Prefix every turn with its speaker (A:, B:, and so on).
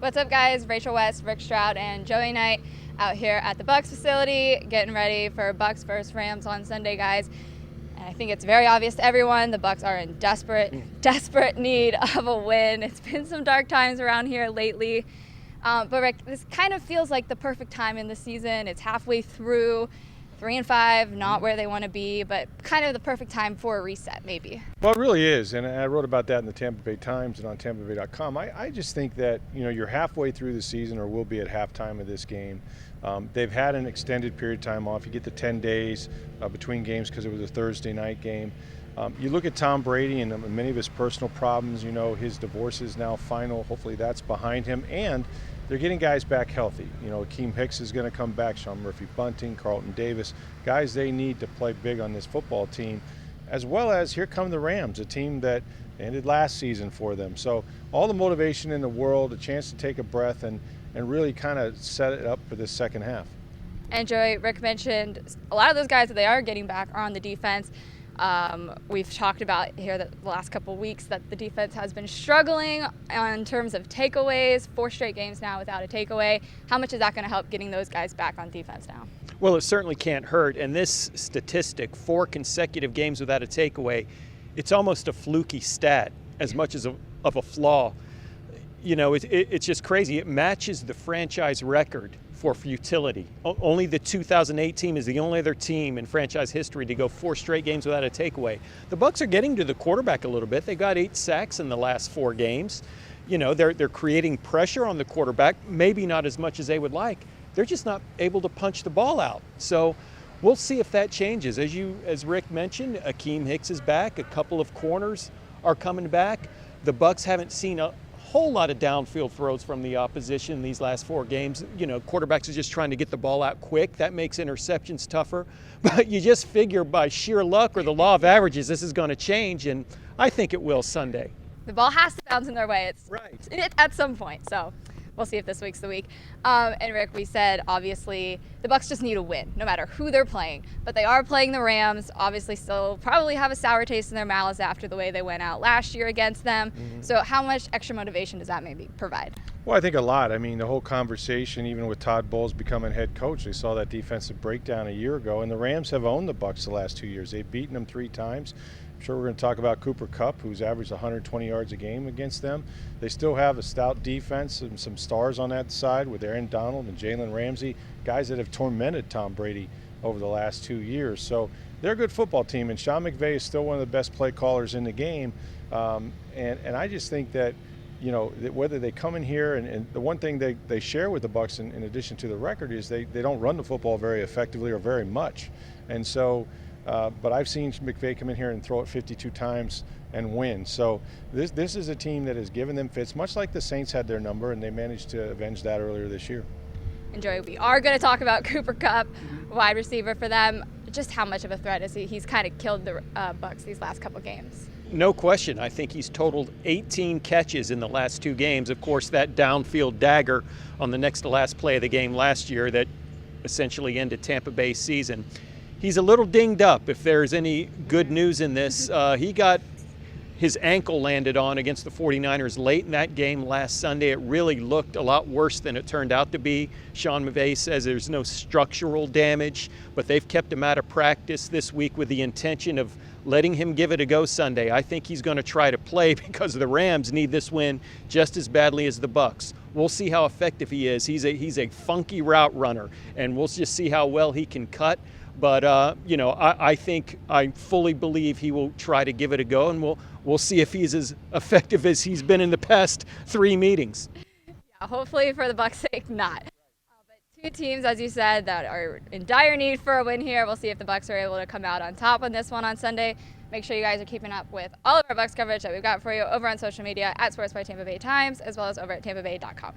A: What's up, guys? Rachel West, Rick Stroud, and Joey Knight out here at the Bucs facility getting ready for Bucs versus Rams on Sunday, guys. And I think it's very obvious to everyone the Bucs are in desperate need of a win. It's been some dark times around here lately. But Rick, this kind of feels like the perfect time in the season. It's halfway through. 3-5, not where they want to be, but kind of the perfect time for a reset, maybe.
B: Well, it really is, and I wrote about that in the Tampa Bay Times and on TampaBay.com. I just think that you're halfway through the season, or will be at halftime of this game. They've had an extended period of time off. You get the 10 days between games because it was a Thursday night game. You look at Tom Brady and many of his personal problems. His divorce is now final. Hopefully that's behind him, and they're getting guys back healthy. Akeem Hicks is going to come back, Sean Murphy-Bunting, Carlton Davis, guys they need to play big on this football team, as well as here come the Rams, a team that ended last season for them. So all the motivation in the world, a chance to take a breath and really kind of set it up for this second half.
A: And Joey, Rick mentioned a lot of those guys that they are getting back are on the defense. We've talked about here the last couple of weeks that the defense has been struggling in terms of takeaways, 4 straight games now without a takeaway. How much is that going to help getting those guys back on defense now?
C: Well, it certainly can't hurt. And this statistic, 4 consecutive games without a takeaway, it's almost a fluky stat as much as of a flaw. It's just crazy. It matches the franchise record for futility. Only the 2008 team is the only other team in franchise history to go 4 straight games without a takeaway. The Bucs are getting to the quarterback a little bit. They got 8 sacks in the last 4 games. They're creating pressure on the quarterback, maybe not as much as they would like. They're just not able to punch the ball out. So we'll see if that changes. As Rick mentioned, Akeem Hicks is back. A couple of corners are coming back. The Bucs haven't seen a whole lot of downfield throws from the opposition these last 4 games. Quarterbacks are just trying to get the ball out quick. That makes interceptions tougher. But you just figure by sheer luck or the law of averages, this is going to change, and I think it will Sunday.
A: The ball has to bounce in their way. It's
C: right
A: at some point. So we'll see if this week's the week. And Rick, we said obviously the Bucs just need a win, no matter who they're playing. But they are playing the Rams. Obviously, still probably have a sour taste in their mouths after the way they went out last year against them. Mm-hmm. So how much extra motivation does that maybe provide?
B: Well, I think a lot. The whole conversation, even with Todd Bowles becoming head coach, they saw that defensive breakdown a year ago, and the Rams have owned the Bucs the last 2 years. They've beaten them 3 times. I'm sure we're going to talk about Cooper Kupp, who's averaged 120 yards a game against them. They still have a stout defense and some stars on that side with Aaron Donald and Jalen Ramsey, guys that have tormented Tom Brady over the last 2 years. So they're a good football team, and Sean McVay is still one of the best play callers in the game. And I just think that, that whether they come in here, and the one thing they share with the Bucs in addition to the record is they don't run the football very effectively or very much. And so but I've seen McVay come in here and throw it 52 times and win. So this is a team that has given them fits, much like the Saints had their number, and they managed to avenge that earlier this year.
A: And Joey, we are going to talk about Cooper Kupp, wide receiver for them. Just how much of a threat is he? He's kind of killed the Bucs these last couple games.
C: No question. I think he's totaled 18 catches in the last 2 games. Of course, that downfield dagger on the next to last play of the game last year that essentially ended Tampa Bay's season. He's a little dinged up, if there's any good news in this. He got his ankle landed on against the 49ers late in that game last Sunday. It really looked a lot worse than it turned out to be. Sean McVay says there's no structural damage, but they've kept him out of practice this week with the intention of letting him give it a go Sunday. I think he's going to try to play because the Rams need this win just as badly as the Bucs. We'll see how effective he is. He's a funky route runner, and we'll just see how well he can cut. But, I fully believe he will try to give it a go, and we'll see if he's as effective as he's been in the past 3 meetings.
A: Yeah, hopefully for the Bucs' sake, not. But 2 teams, as you said, that are in dire need for a win here. We'll see if the Bucs are able to come out on top on this one on Sunday. Make sure you guys are keeping up with all of our Bucs coverage that we've got for you over on social media at Sports by Tampa Bay Times, as well as over at TampaBay.com.